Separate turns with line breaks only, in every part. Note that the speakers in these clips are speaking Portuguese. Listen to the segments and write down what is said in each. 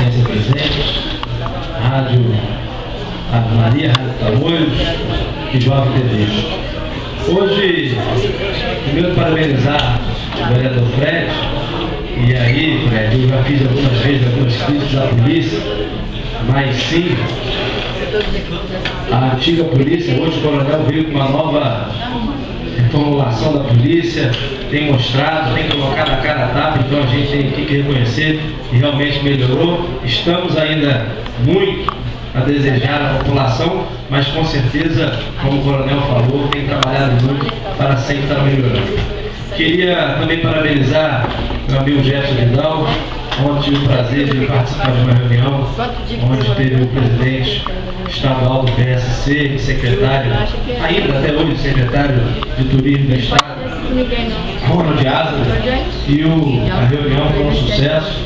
Beneficência presente, Rádio Ave Maria, Rádio Tamoios e Jovem TV. Hoje, primeiro parabenizar o vereador Fred, e aí, Fred, eu já fiz algumas vezes algumas críticas à polícia, mas sim, a antiga polícia, hoje o coronel veio com uma nova reformulação da polícia, tem mostrado, tem colocado a cara a tapa, então a gente tem que reconhecer que realmente melhorou. Estamos ainda muito a desejar a população, mas com certeza, como o coronel falou, tem trabalhado muito para sempre estar melhorando. Queria também parabenizar meu amigo Jefferson Vidal. Ontem tive o prazer de participar de uma reunião onde teve o presidente estadual do PSC, secretário, ainda até hoje secretário de Turismo do Estado, Ronald Asa, e a reunião foi um sucesso.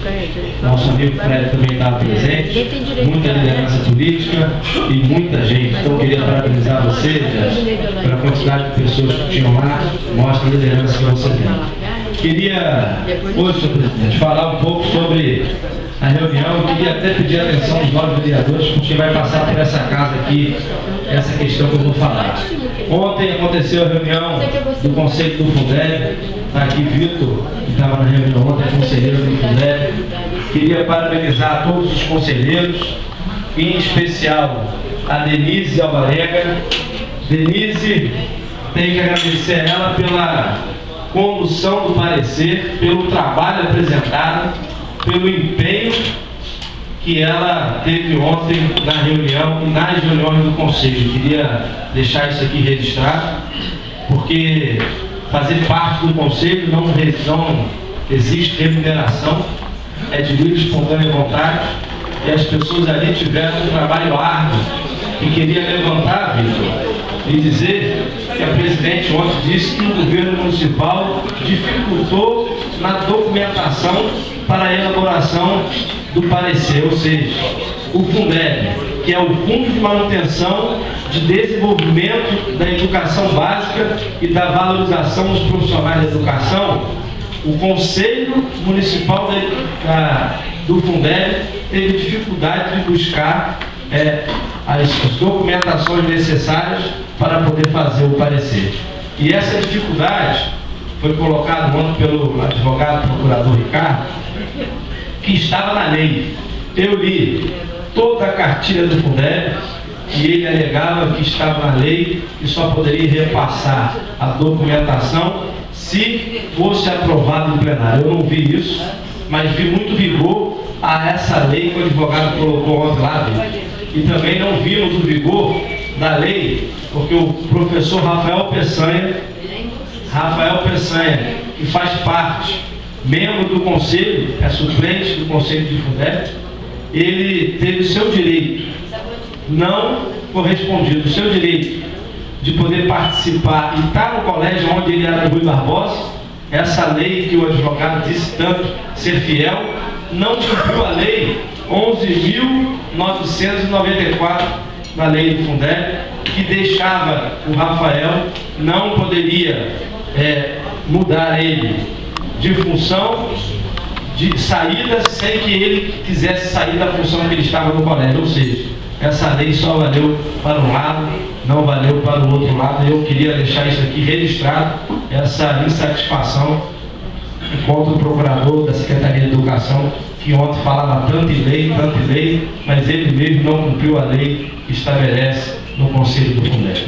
Nosso amigo Fred também estava presente, muita liderança política e muita gente. Então eu queria parabenizar você, Jefferson, pela quantidade de pessoas que tinham lá, mostra a liderança que você tem. Queria, hoje, senhor presidente, falar um pouco sobre a reunião. Eu queria até pedir a atenção dos novos vereadores, porque vai passar por essa casa aqui, essa questão que eu vou falar. Ontem aconteceu a reunião do Conselho do Fundeb, está aqui Vitor, que estava na reunião ontem, conselheiro do Fundeb. Queria parabenizar todos os conselheiros, em especial a Denise Alvarenga. Denise, tenho que agradecer a ela pela condução do parecer, pelo trabalho apresentado, pelo empenho que ela teve ontem na reunião e nas reuniões do Conselho. Queria deixar isso aqui registrado, porque fazer parte do Conselho não existe remuneração, é de livre e espontânea vontade, e as pessoas ali tiveram um trabalho árduo. E queria levantar, Vitor, e dizer que a presidente ontem disse que o governo municipal dificultou na documentação para a elaboração do parecer, ou seja, o Fundeb, que é o Fundo de Manutenção de Desenvolvimento da Educação Básica e da Valorização dos Profissionais da Educação, o Conselho Municipal do Fundeb teve dificuldade de buscar as documentações necessárias para poder fazer o parecer. E essa dificuldade foi colocada ontem pelo advogado procurador Ricardo, que estava na lei. Eu li toda a cartilha do Fundeb e ele alegava que estava na lei e só poderia repassar a documentação se fosse aprovado no plenário. Eu não vi isso, mas vi muito vigor a essa lei que o advogado colocou ontem lá dentro. E também não vimos o vigor da lei, porque o professor Rafael Peçanha, que faz parte, membro do Conselho, é suplente do Conselho de Fundeb, ele teve o seu direito não correspondido, o seu direito de poder participar e estar no colégio onde ele era do Rui Barbosa. Essa lei que o advogado disse tanto ser fiel, não cumpriu a lei 11.994 na lei do Fundeb, que deixava o Rafael, não poderia mudar ele de função, de saída, sem que ele quisesse sair da função que ele estava no colégio. Ou seja, essa lei só valeu para um lado, não valeu para o outro lado. Eu queria deixar isso aqui registrado, essa insatisfação contra o procurador da Secretaria de Educação, que ontem falava tanto em lei, mas ele mesmo não cumpriu a lei que estabelece no Conselho do Fundeb.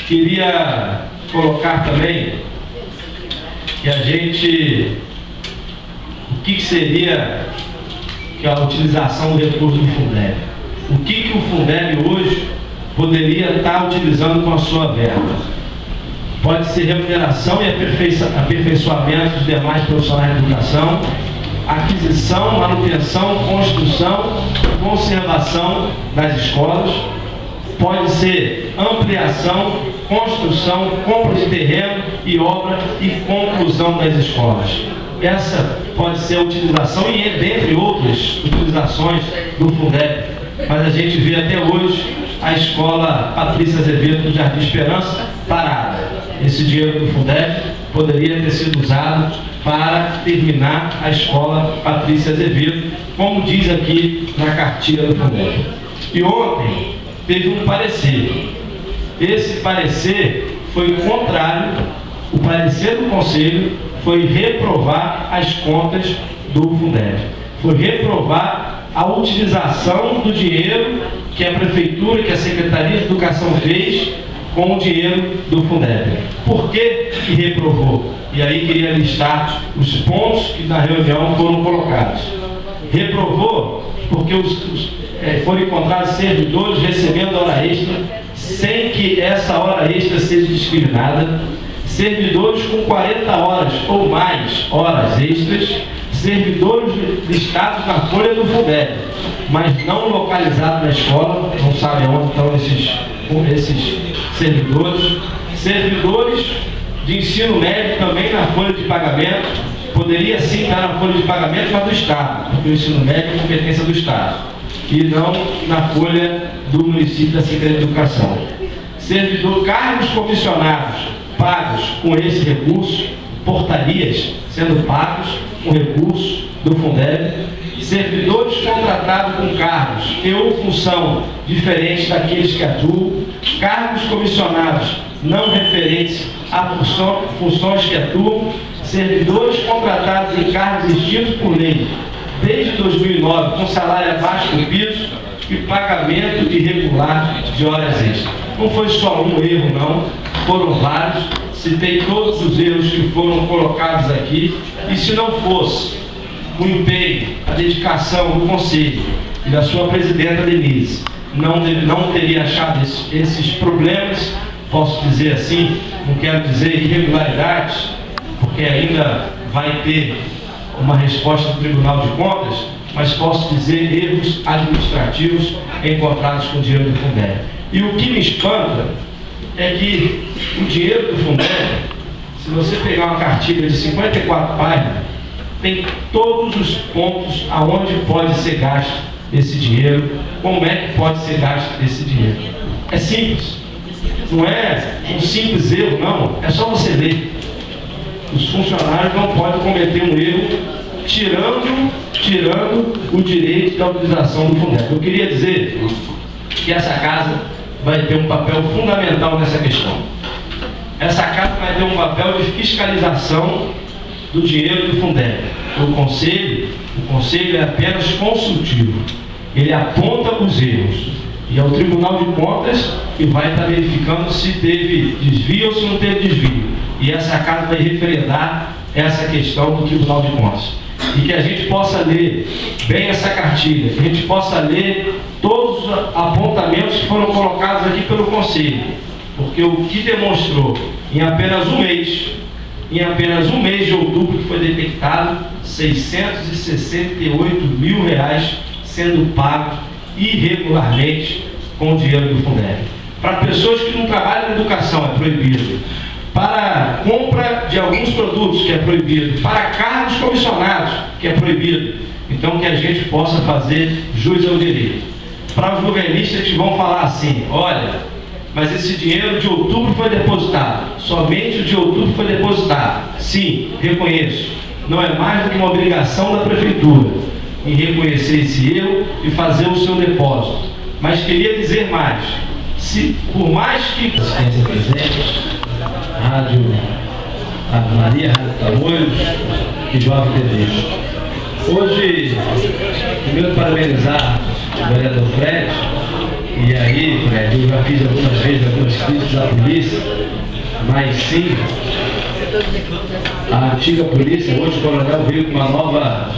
Queria colocar também que a gente, o que seria a utilização do recurso do Fundeb? O que o Fundeb hoje poderia estar utilizando com a sua verba? Pode ser remuneração e aperfeiçoamento dos demais profissionais de educação, aquisição, manutenção, construção, conservação das escolas, pode ser ampliação, construção, compra de terreno e obra e conclusão das escolas. Essa pode ser a utilização e dentre outras utilizações do Fundeb. Mas a gente vê até hoje a escola Patrícia Azevedo do Jardim Esperança parada. Esse dinheiro do Fundeb poderia ter sido usado para terminar a escola Patrícia Azevedo, como diz aqui na cartilha do Fundeb. E ontem teve um parecer. Esse parecer foi contrário, o parecer do Conselho foi reprovar as contas do Fundeb. Foi reprovar a utilização do dinheiro que a Prefeitura, que a Secretaria de Educação fez com o dinheiro do Fundeb. Por que reprovou? E aí queria listar os pontos que na reunião foram colocados. Reprovou porque foram encontrados servidores recebendo hora extra sem que essa hora extra seja discriminada, servidores com 40 horas ou mais horas extras, servidores listados na folha do Fundeb, mas não localizados na escola, não sabem onde estão esses servidores, servidores de ensino médio também na folha de pagamento, poderia sim estar na folha de pagamento, mas do Estado, porque o ensino médio é competência do Estado, e não na folha do município da Secretaria de Educação. Cargos comissionados pagos com esse recurso, portarias sendo pagos com recurso do Fundeb, servidores contratados com cargos e ou função diferente daqueles que atuam, cargos comissionados não referentes a funções que atuam, servidores contratados em cargos extintos por lei desde 2009 com salário abaixo do piso e pagamento irregular de horas extras. Não foi só um erro, não, foram vários. Citei todos os erros que foram colocados aqui, e se não fosse o empenho, a dedicação do Conselho e da sua presidenta Denise, não teria achado esses problemas, posso dizer assim, não quero dizer irregularidades, porque ainda vai ter uma resposta do Tribunal de Contas, mas posso dizer erros administrativos encontrados com o dinheiro do Fundeb. E o que me espanta é que o dinheiro do Fundeb, se você pegar uma cartilha de 54 páginas, tem todos os pontos aonde pode ser gasto esse dinheiro, como é que pode ser gasto esse dinheiro. É simples, não é um simples erro, não, é só você ler. Os funcionários não podem cometer um erro tirando o direito da utilização do Fundeb. Eu queria dizer que essa casa vai ter um papel fundamental nessa questão. Essa casa vai ter um papel de fiscalização do dinheiro do Fundeb. O Conselho é apenas consultivo. Ele aponta os erros. E é o Tribunal de Contas que vai estar verificando se teve desvio ou se não teve desvio. E essa casa vai referendar essa questão do Tribunal de Contas. E que a gente possa ler bem essa cartilha, que a gente possa ler todos os apontamentos que foram colocados aqui pelo Conselho, porque o que demonstrou em apenas um mês de outubro, que foi detectado R$668 mil sendo pagos irregularmente com o dinheiro do Fundeb. Para pessoas que não trabalham na educação é proibido, para compra de alguns produtos, que é proibido, para cargos comissionados, que é proibido. Então que a gente possa fazer jus ao direito. Para os governistas que vão falar assim, olha, mas esse dinheiro de outubro foi depositado, somente o de outubro foi depositado. Sim, reconheço, não é mais do que uma obrigação da Prefeitura em reconhecer esse erro e fazer o seu depósito. Mas queria dizer mais, se por mais que assistência presente, Rádio Ave Maria, Rádio Tamoios e Jovem TV. Hoje, primeiro parabenizar o vereador Fred, e aí, Fred, eu já fiz algumas vezes algumas críticas à polícia, mas sim, a antiga polícia, hoje o coronel veio com uma nova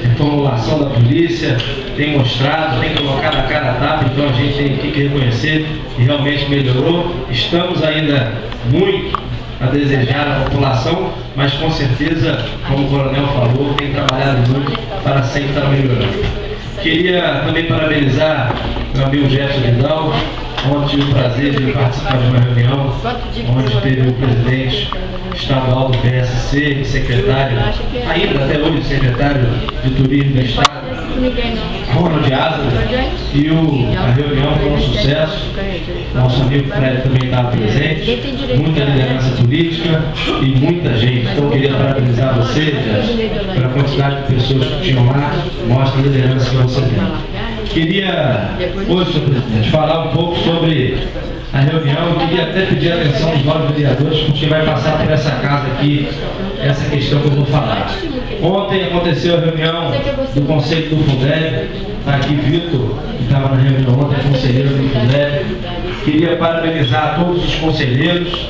reformulação da polícia, tem mostrado, tem colocado a cara a tapa, então a gente tem que reconhecer que realmente melhorou. Estamos ainda muito a desejar a população, mas com certeza, como o coronel falou, tem trabalhado muito para sempre estar melhorando. Queria também parabenizar meu amigo Jefferson Vidal, onde tive o prazer de participar de uma reunião, onde teve o presidente estadual do PSC, secretário, ainda até hoje secretário de Turismo do Estado, Ronald Asa, e a reunião foi um sucesso. Nosso amigo Fred também estava presente, muita liderança política e muita gente. Então eu queria parabenizar você, Jéssica, pela quantidade de pessoas que tinham lá, mostra a liderança que você tem. Queria, hoje, senhor presidente, falar um pouco sobre a reunião. Eu queria até pedir a atenção dos novos vereadores, porque vai passar por essa casa aqui, essa questão que eu vou falar. Ontem aconteceu a reunião do Conselho do Fundeb. Está aqui Vitor, que estava na reunião ontem, conselheiro do Fundeb. Queria parabenizar a todos os conselheiros,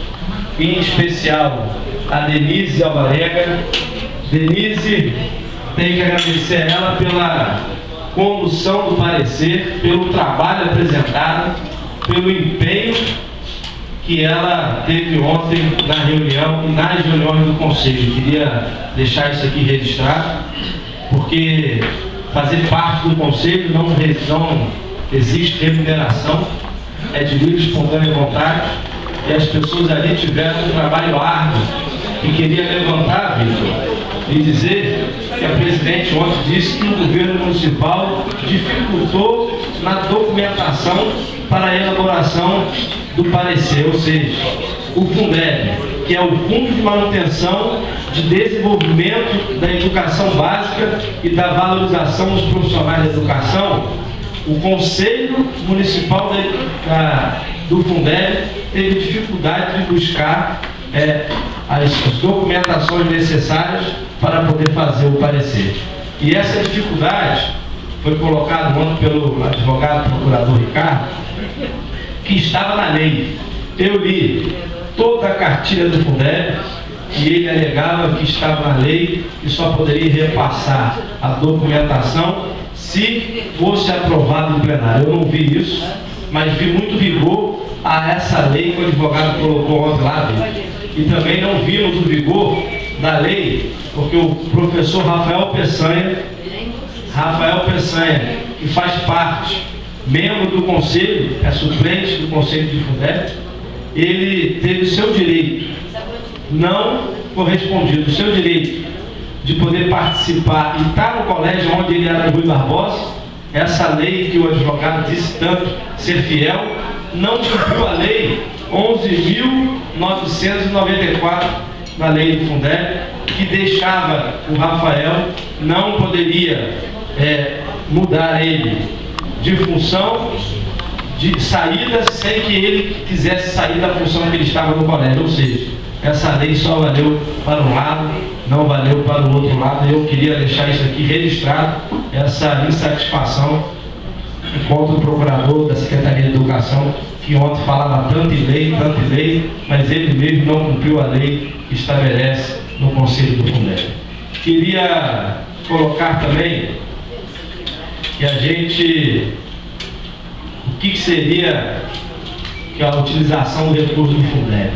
em especial a Denise Alvarenga. Denise, tenho que agradecer a ela pela condução do parecer, pelo trabalho apresentado, pelo empenho que ela teve ontem na reunião e nas reuniões do Conselho. Queria deixar isso aqui registrado, porque fazer parte do Conselho não existe remuneração, é de livre e espontânea vontade, e as pessoas ali tiveram um trabalho árduo. E queria levantar, Vitor, e dizer que a presidente ontem disse que o governo municipal dificultou na documentação para a elaboração do parecer, ou seja, o Fundeb, que é o Fundo de Manutenção de Desenvolvimento da Educação Básica e da Valorização dos Profissionais da Educação, o Conselho Municipal do Fundeb teve dificuldade de buscar as documentações necessárias para poder fazer o parecer. E essa dificuldade foi colocada ontem pelo advogado procurador Ricardo, que estava na lei. Eu li toda a cartilha do Fundeb e ele alegava que estava na lei e só poderia repassar a documentação se fosse aprovado em plenário. Eu não vi isso, mas vi muito vigor a essa lei que o advogado colocou ontem lá dentro. E também não vimos o vigor da lei, porque o professor Rafael Peçanha, que faz parte, membro do Conselho, é suplente do Conselho de Fundeb, ele teve o seu direito não correspondido, o seu direito de poder participar e estar no colégio onde ele era do Rui Barbosa. Essa lei que o advogado disse tanto ser fiel, não cumpriu a lei 11.994 da lei do Fundeb, que deixava o Rafael, não poderia mudar ele de função, de saída, sem que ele quisesse sair da função que ele estava no colégio. Ou seja, essa lei só valeu para um lado, não valeu para o outro lado. Eu queria deixar isso aqui registrado, essa insatisfação contra o procurador da Secretaria de Educação, que ontem falava tanto em lei, mas ele mesmo não cumpriu a lei que estabelece no Conselho do Fundeb. Queria colocar também que a gente, o que seria a utilização do recurso do Fundeb?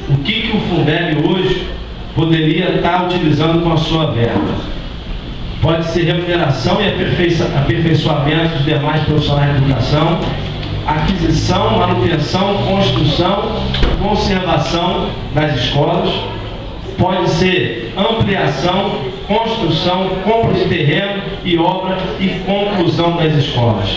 O que o Fundeb hoje poderia estar utilizando com a sua verba? Pode ser remuneração e aperfeiçoamento dos demais profissionais de educação, aquisição, manutenção, construção, conservação das escolas, pode ser ampliação, construção, compra de terreno e obra e conclusão das escolas.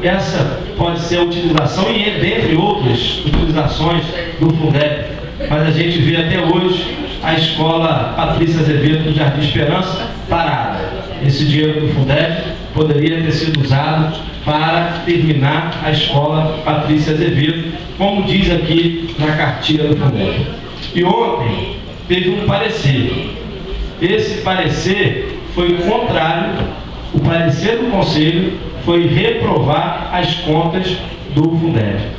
Essa pode ser a utilização e dentre outras utilizações do Fundeb. Mas a gente vê até hoje a escola Patrícia Azevedo do Jardim Esperança parada. Esse dinheiro do Fundeb poderia ter sido usado para terminar a escola Patrícia Azevedo, como diz aqui na cartilha do Fundeb. E ontem teve um parecer. Esse parecer foi contrário. O parecer do Conselho foi reprovar as contas do Fundeb.